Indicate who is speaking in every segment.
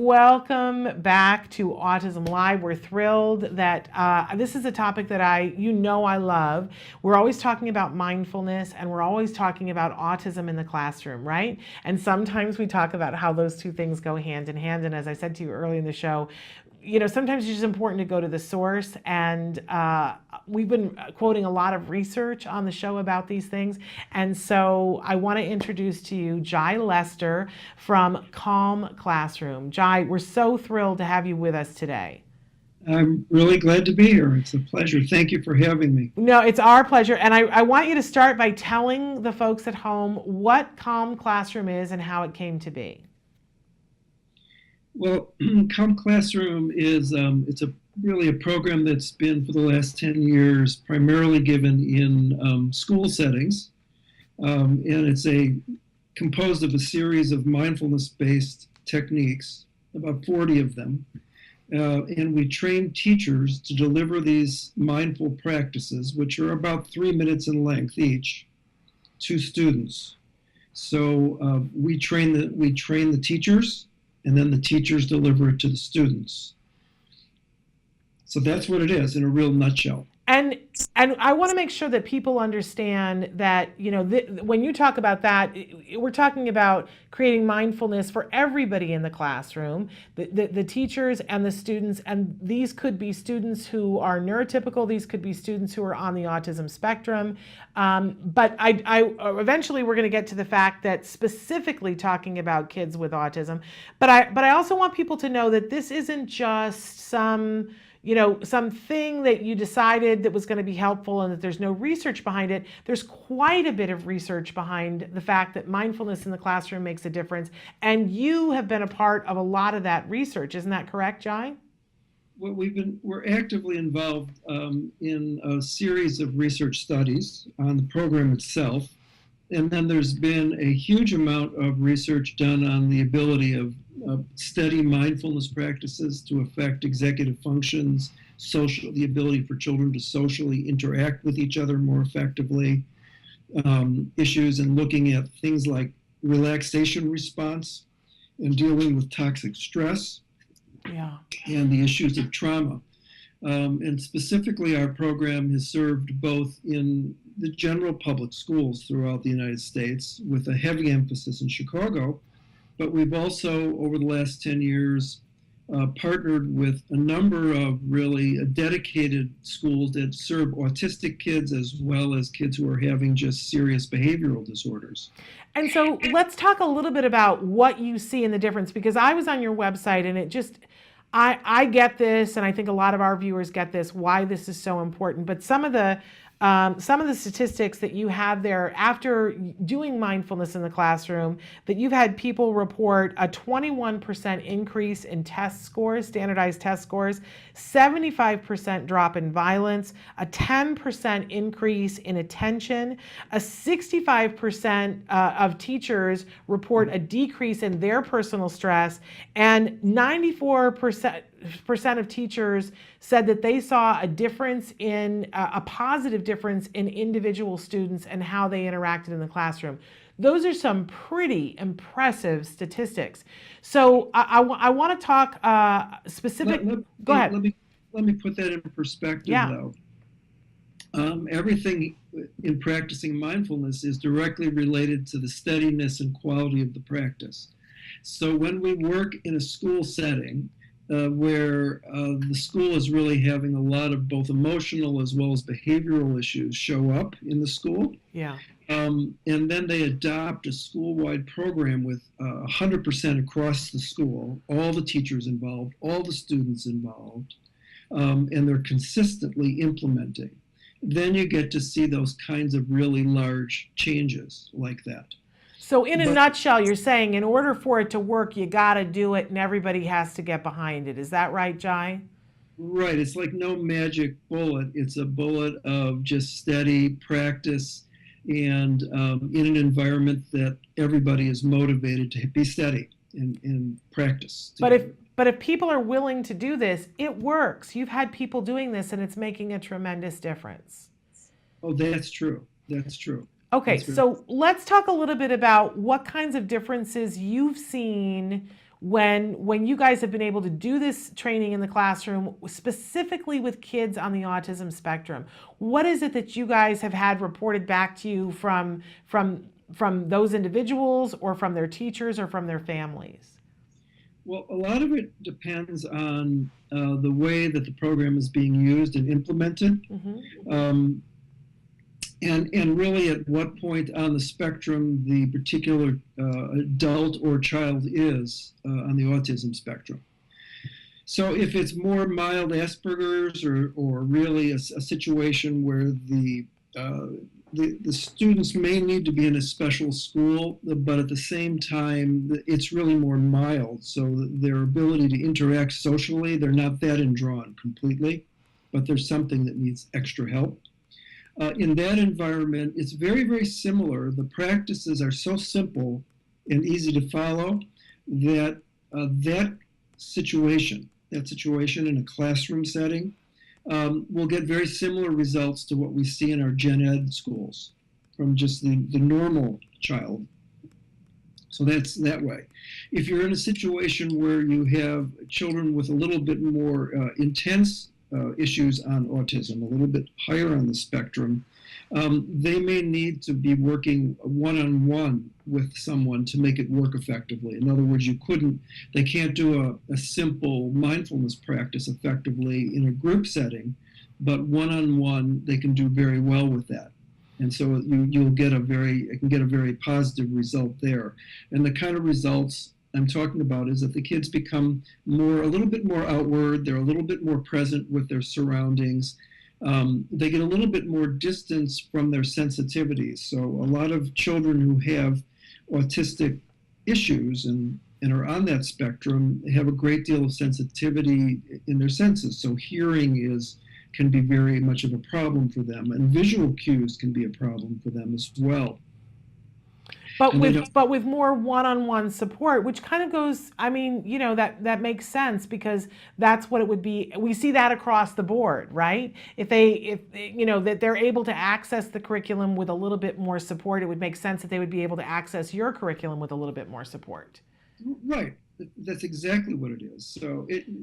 Speaker 1: Welcome back to Autism Live. We're thrilled that this is a topic that I love. We're always talking about mindfulness and we're always talking about autism in the classroom, right? And sometimes we talk about how those two things go hand in hand. And as I said to you early in the show, sometimes it's just important to go to the source. And we've been quoting a lot of research on the show about these things. And so I want to introduce to you Jai Lester from Calm Classroom. Jai, we're so thrilled to have you with us today.
Speaker 2: I'm really glad to be here. It's a pleasure. Thank you for having me.
Speaker 1: No, it's our pleasure. And I want you to start by telling the folks at home what Calm Classroom is and how it came to be.
Speaker 2: Well, Calm Classroom is really a program that's been for the last 10 years primarily given in school settings. And it's composed of a series of mindfulness-based techniques, about 40 of them. And we train teachers to deliver these mindful practices, which are about 3 minutes in length each, to students. So we train the teachers, and then the teachers deliver it to the students. So that's what it is in a real nutshell.
Speaker 1: And I want to make sure that people understand that, when you talk about that, we're talking about creating mindfulness for everybody in the classroom, the teachers and the students. And these could be students who are neurotypical. These could be students who are on the autism spectrum. But I eventually we're going to get to the fact that specifically talking about kids with autism. But I also want people to know that this isn't just something that you decided that was going to be helpful and that there's no research behind it. There's quite a bit of research behind the fact that mindfulness in the classroom makes a difference. And you have been a part of a lot of that research. Isn't that correct, Jai?
Speaker 2: Well, we're actively involved in a series of research studies on the program itself. And then there's been a huge amount of research done on the ability of steady mindfulness practices to affect executive functions, the ability for children to socially interact with each other more effectively, issues in looking at things like relaxation response and dealing with toxic stress, and the issues of trauma. And specifically, our program has served both in the general public schools throughout the United States with a heavy emphasis in Chicago, but we've also, over the last 10 years, partnered with a number of really dedicated schools that serve autistic kids as well as kids who are having just serious behavioral disorders.
Speaker 1: And so let's talk a little bit about what you see in the difference, because I was on your website and it just, I get this, and I think a lot of our viewers get this, why this is so important. But some of the statistics that you have there after doing mindfulness in the classroom, that you've had people report a 21% increase in test scores, standardized test scores, 75% drop in violence, a 10% increase in attention, a 65% of teachers report a decrease in their personal stress, and 94% of teachers said that they saw a difference in a positive difference in individual students and how they interacted in the classroom. Those are some pretty impressive statistics. So I want to talk specific. Go ahead.
Speaker 2: Let me put that in perspective, though. Everything in practicing mindfulness is directly related to the steadiness and quality of the practice. So when we work in a school setting, where the school is really having a lot of both emotional as well as behavioral issues show up in the school. And then they adopt a school-wide program with 100% across the school, all the teachers involved, all the students involved, and they're consistently implementing. Then you get to see those kinds of really large changes like that.
Speaker 1: So in a nutshell, you're saying in order for it to work, you got to do it and everybody has to get behind it. Is that right, Jai?
Speaker 2: Right. It's like no magic bullet. It's a bullet of just steady practice and in an environment that everybody is motivated to be steady and practice together.
Speaker 1: But if people are willing to do this, it works. You've had people doing this and it's making a tremendous difference.
Speaker 2: Oh, that's true. That's true.
Speaker 1: Okay, so let's talk a little bit about what kinds of differences you've seen when you guys have been able to do this training in the classroom, specifically with kids on the autism spectrum, what is it that you guys have had reported back to you from those individuals or from their teachers or from their families?
Speaker 2: Well, a lot of it depends on the way that the program is being used and implemented. Um, and really at what point on the spectrum the particular adult or child is on the autism spectrum. So if it's more mild Asperger's or really a situation where the students may need to be in a special school, but at the same time, it's really more mild. So their ability to interact socially, they're not that indrawn completely, but there's something that needs extra help. In that environment, it's very, very similar. The practices are so simple and easy to follow that that situation in a classroom setting will get very similar results to what we see in our gen ed schools from just the normal child. So that's that way. If you're in a situation where you have children with a little bit more intense issues on autism, a little bit higher on the spectrum, they may need to be working one-on-one with someone to make it work effectively. In other words, they can't do a simple mindfulness practice effectively in a group setting, but one-on-one, they can do very well with that. And so it can get a very positive result there. And the kind of results I'm talking about is that the kids become a little bit more outward, they're a little bit more present with their surroundings. They get a little bit more distance from their sensitivities. So a lot of children who have autistic issues and are on that spectrum have a great deal of sensitivity in their senses. So hearing can be very much of a problem for them, and visual cues can be a problem for them as well.
Speaker 1: But with more one-on-one support, which kind of goes, I mean, that makes sense because that's what it would be. We see that across the board, right? If that they're able to access the curriculum with a little bit more support, it would make sense that they would be able to access your curriculum with a little bit more support.
Speaker 2: Right. That's exactly what it is.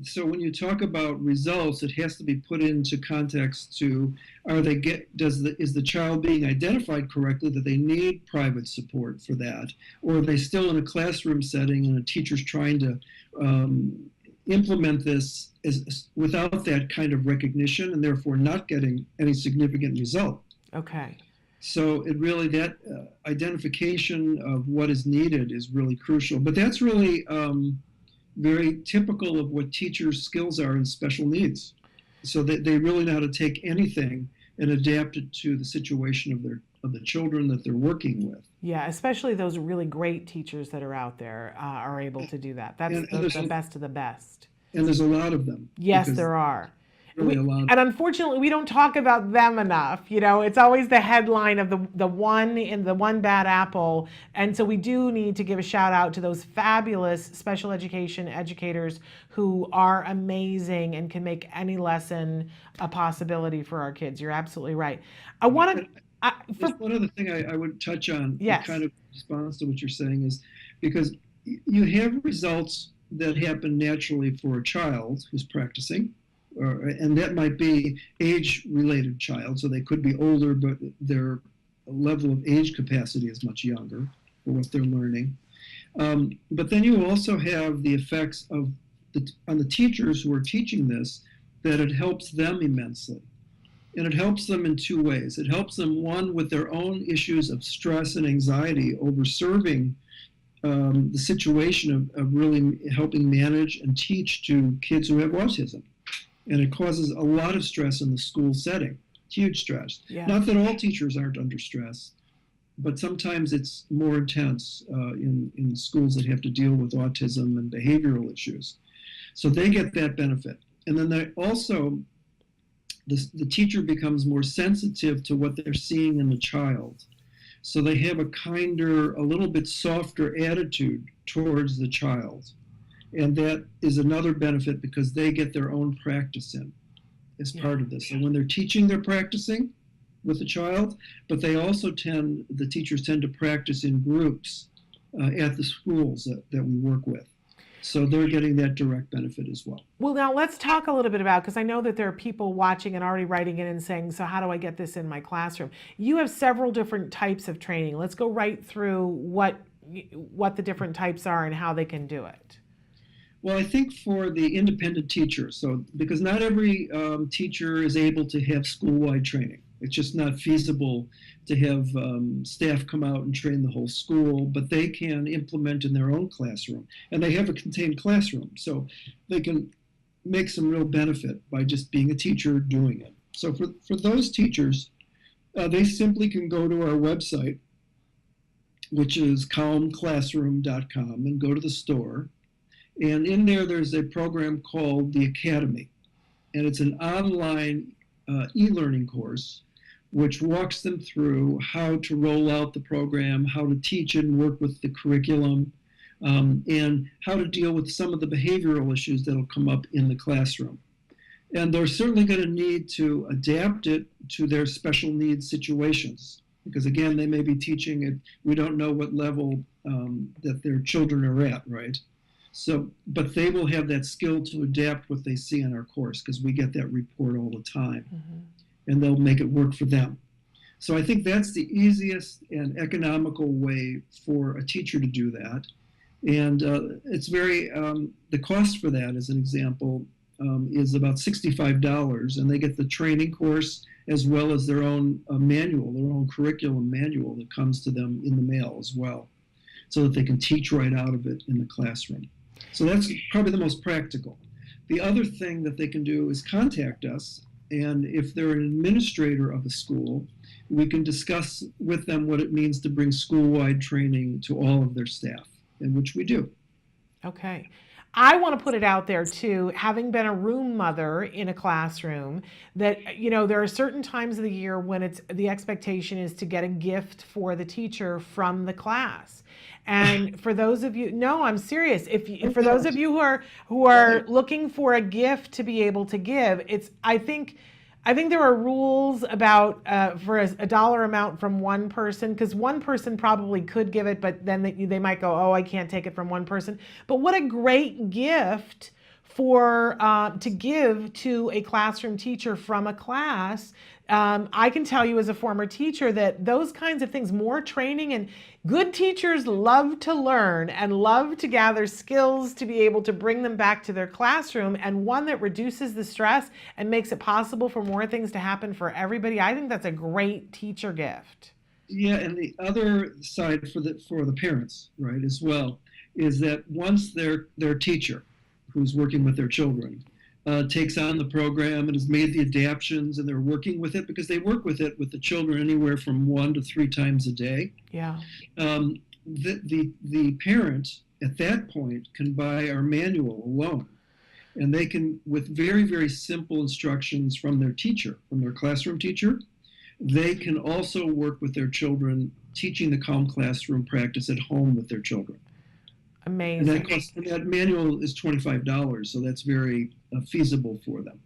Speaker 2: So when you talk about results, it has to be put into context to is the child being identified correctly that they need private support for that, or are they still in a classroom setting and a teacher's trying to implement this without that kind of recognition and therefore not getting any significant result.
Speaker 1: Okay.
Speaker 2: So that identification of what is needed is really crucial. But that's really very typical of what teachers' skills are in special needs. So they really know how to take anything and adapt it to the situation of the children that they're working with.
Speaker 1: Yeah, especially those really great teachers that are out there are able to do that. That's the best of the best.
Speaker 2: And there's a lot of them.
Speaker 1: Yes, there are.
Speaker 2: Really
Speaker 1: and unfortunately, we don't talk about them enough. It's always the headline of the one bad apple. And so we do need to give a shout out to those fabulous special education educators who are amazing and can make any lesson a possibility for our kids. You're absolutely right. I want to.
Speaker 2: Just one other thing I would touch on,
Speaker 1: yes.
Speaker 2: kind of response to what you're saying, is because you have results that happen naturally for a child who's practicing. And that might be age-related child, so they could be older, but their level of age capacity is much younger for what they're learning. But then you also have the effects on the teachers who are teaching this, that it helps them immensely. And it helps them in two ways. It helps them, one, with their own issues of stress and anxiety over serving the situation of really helping manage and teach to kids who have autism. And it causes a lot of stress in the school setting, huge stress.
Speaker 1: Yeah.
Speaker 2: Not that all teachers aren't under stress, but sometimes it's more intense in schools that have to deal with autism and behavioral issues. So they get that benefit. And then the teacher becomes more sensitive to what they're seeing in the child. So they have a kinder, a little bit softer attitude towards the child. And that is another benefit because they get their own practice in as part of this. So when they're teaching, they're practicing with the child, but they also the teachers tend to practice in groups at the schools that we work with. So they're getting that direct benefit as well.
Speaker 1: Well, now let's talk a little bit about, because I know that there are people watching and already writing in and saying, so how do I get this in my classroom? You have several different types of training. Let's go right through what the different types are and how they can do it.
Speaker 2: Well, I think for the independent teacher, so because not every teacher is able to have school-wide training. It's just not feasible to have staff come out and train the whole school, but they can implement in their own classroom. And they have a contained classroom, so they can make some real benefit by just being a teacher doing it. So for those teachers, they simply can go to our website, which is calmclassroom.com, and go to the store. And in there, there's a program called the Academy. And it's an online e-learning course which walks them through how to roll out the program, how to teach and work with the curriculum, and how to deal with some of the behavioral issues that will come up in the classroom. And they're certainly going to need to adapt it to their special needs situations. Because again, they may be teaching it, we don't know what level that their children are at, right? So, but they will have that skill to adapt what they see in our course, because we get that report all the time. Mm-hmm. And they'll make it work for them. So I think that's the easiest and economical way for a teacher to do that. And it's very, the cost for that, as an example, is about $65, and they get the training course as well as their own manual, their own curriculum manual that comes to them in the mail as well, so that they can teach right out of it in the classroom. So that's probably the most practical. The other thing that they can do is contact us, and if they're an administrator of a school, we can discuss with them what it means to bring school-wide training to all of their staff, and which we do.
Speaker 1: Okay. I want to put it out there too, having been a room mother in a classroom, that, you know, there are certain times of the year when the expectation is to get a gift for the teacher from the class. And for those of you, no, I'm serious. For those of you who are looking for a gift to be able to give, I think there are rules about for a dollar amount from one person, because one person probably could give it, but then they might go, oh, I can't take it from one person. But what a great gift to give to a classroom teacher from a class. I can tell you as a former teacher that those kinds of things, more training, and good teachers love to learn and love to gather skills to be able to bring them back to their classroom, and one that reduces the stress and makes it possible for more things to happen for everybody. I think that's a great teacher gift.
Speaker 2: Yeah, and the other side for the parents, right, as well, is that once their teacher who's working with their children takes on the program and has made the adaptions, and they're working with it, because they work with it with the children anywhere from 1 to 3 times a day.
Speaker 1: Yeah.
Speaker 2: The parent at that point can buy our manual alone, and they can, with very, very simple instructions from their teacher, from their classroom teacher, they can also work with their children, teaching the Calm Classroom practice at home with their children.
Speaker 1: Amazing.
Speaker 2: And that manual is $25, so that's very feasible for them.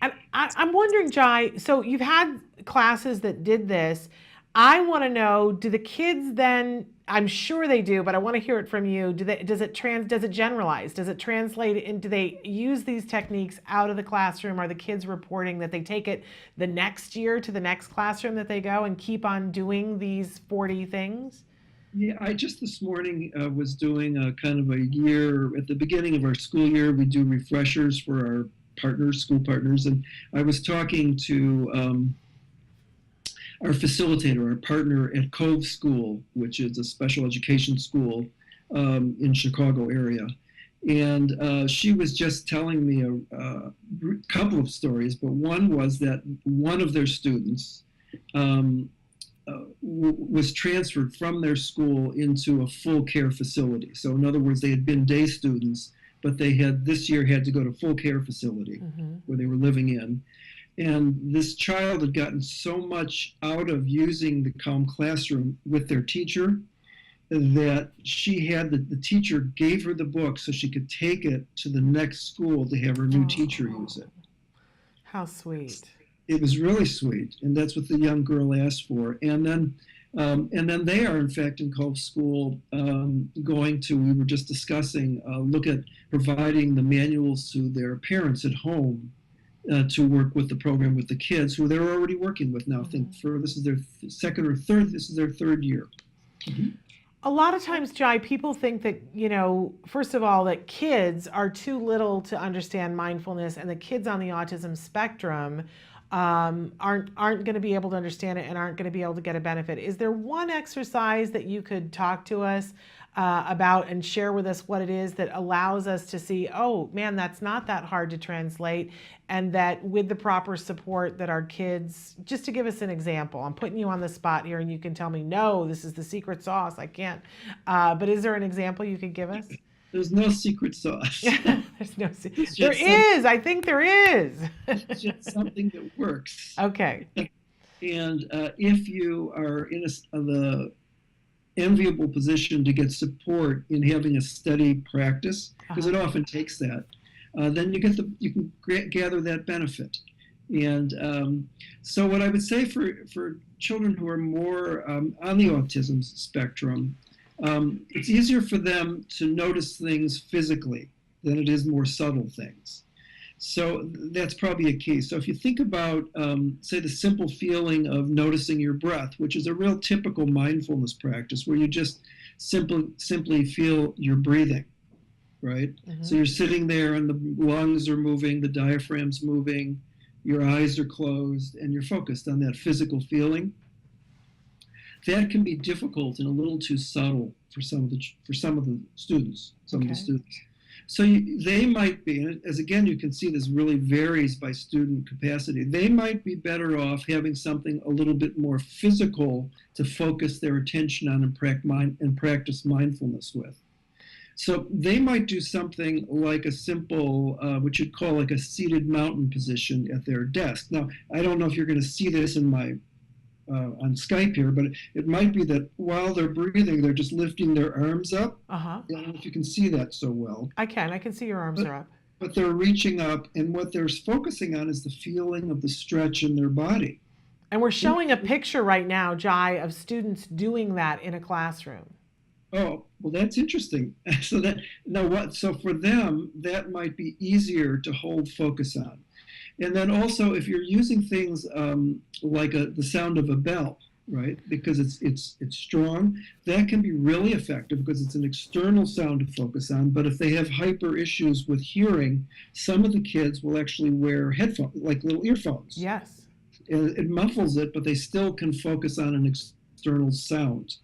Speaker 1: And I'm wondering, Jai, so you've had classes that did this. I want to know, do the kids then, I'm sure they do, but I want to hear it from you. Does it generalize? Does it translate, and do they use these techniques out of the classroom? Are the kids reporting that they take it the next year to the next classroom that they go and keep on doing these 40 things?
Speaker 2: Yeah, I just this morning was doing a kind of a year, at the beginning of our school year, we do refreshers for our partners, school partners, and I was talking to our facilitator, our partner at Cove School, which is a special education school in Chicago area. And she was just telling me a couple of stories, but one was that one of their students was transferred from their school into a full care facility. So in other words, they had been day students, but they had this year had to go to full care facility where they were living in. And this child had gotten so much out of using the Calm Classroom with their teacher that she had the teacher gave her the book so she could take it to the next school to have her new teacher use it.
Speaker 1: How sweet.
Speaker 2: It was really sweet, and that's what the young girl asked for. And then And then they are, in fact, in Cove School going to, we were just discussing, look at providing the manuals to their parents at home to work with the program with the kids who they're already working with now. I think for this is their second or third, this is their third year. Mm-hmm.
Speaker 1: A lot of times, Jai, people think that, first of all, that kids are too little to understand mindfulness, and the kids on the autism spectrum aren't going to be able to understand it and aren't going to be able to get a benefit. Is there one exercise that you could talk to us about and share with us what it is that allows us to see, oh man, that's not that hard to translate, and that with the proper support that our kids, just to give us an example, I'm putting you on the spot here and you can tell me, no, this is the secret sauce, I can't. But is there an example you could give us?
Speaker 2: There's no secret sauce.
Speaker 1: There's no secret. There is. I think there is.
Speaker 2: It's just something that works.
Speaker 1: Okay.
Speaker 2: And if you are in the enviable position to get support in having a steady practice, because it often takes that, then you can gather that benefit. And so what I would say for children who are more on the autism spectrum, it's easier for them to notice things physically than it is more subtle things. So that's probably a key. So if you think about, say, the simple feeling of noticing your breath, which is a real typical mindfulness practice where you just simply feel your breathing, right? Mm-hmm. So you're sitting there and the lungs are moving, the diaphragm's moving, your eyes are closed, and you're focused on that physical feeling. That can be difficult and a little too subtle for some of the students. Of the students. So they might be, as again you can see, this really varies by student capacity. They might be better off having something a little bit more physical to focus their attention on and practice mindfulness with. So they might do something like a simple, what you'd call like a seated mountain position at their desk. Now, I don't know if you're going to see this in my on Skype here, but it might be that while they're breathing, they're just lifting their arms up. I don't know if you can see that so well.
Speaker 1: I can see your arms are up.
Speaker 2: But they're reaching up, and what they're focusing on is the feeling of the stretch in their body.
Speaker 1: And we're showing a picture right now, Jai, of students doing that in a classroom.
Speaker 2: Oh, well, that's interesting. So for them, that might be easier to hold focus on. And then also, if you're using things like the sound of a bell, right, because it's strong, that can be really effective because it's an external sound to focus on. But if they have hyper issues with hearing, some of the kids will actually wear headphones, like little earphones.
Speaker 1: Yes.
Speaker 2: It muffles it, but they still can focus on an external sound.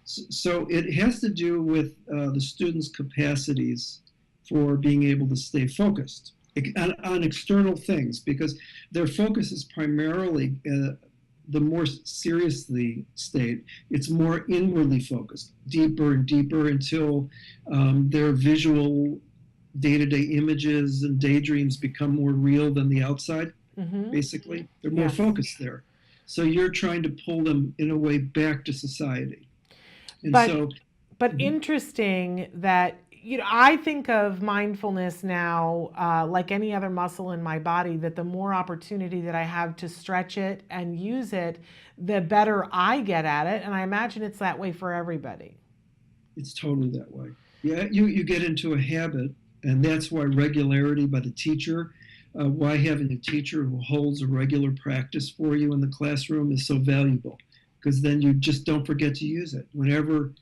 Speaker 2: So it has to do with the students' capacities for being able to stay focused on external things, because their focus is primarily the more seriously state, it's more inwardly focused, deeper and deeper until their visual day-to-day images and daydreams become more real than the outside, basically. They're more focused there. So you're trying to pull them, in a way, back to society. And
Speaker 1: but interesting that, I think of mindfulness now like any other muscle in my body, that the more opportunity that I have to stretch it and use it, the better I get at it. And I imagine it's that way for everybody.
Speaker 2: It's totally that way. Yeah, you get into a habit, and that's why regularity by the teacher, why having a teacher who holds a regular practice for you in the classroom is so valuable, because then you just don't forget to use it. Whenever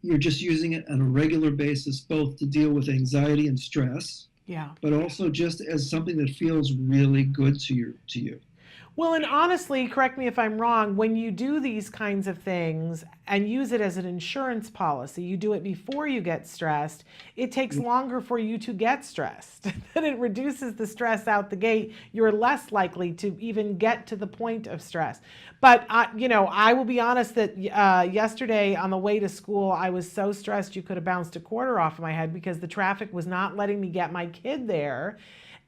Speaker 2: you're just using it on a regular basis, both to deal with anxiety and stress, but also just as something that feels really good to you.
Speaker 1: Well, and honestly, correct me if I'm wrong, when you do these kinds of things and use it as an insurance policy, you do it before you get stressed, it takes longer for you to get stressed. And it reduces the stress out the gate. You're less likely to even get to the point of stress. But, I will be honest that yesterday on the way to school, I was so stressed you could have bounced a quarter off of my head because the traffic was not letting me get my kid there.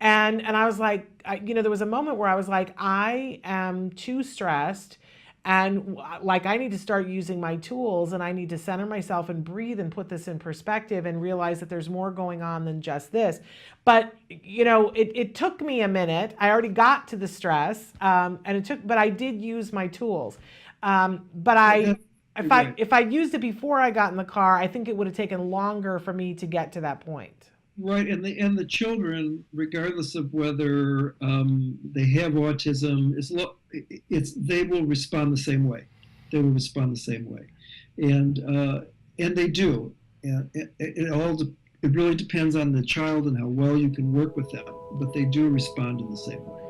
Speaker 1: And I was like, there was a moment where I was like, I am too stressed, and like I need to start using my tools, and I need to center myself and breathe and put this in perspective and realize that there's more going on than just this. But it took me a minute. I already got to the stress, but I did use my tools.
Speaker 2: Right.
Speaker 1: if I used it before I got in the car, I think it would have taken longer for me to get to that point.
Speaker 2: Right, and the children, regardless of whether they have autism, it's they will respond the same way. They will respond the same way, and they do. And it really depends on the child and how well you can work with them, but they do respond in the same way.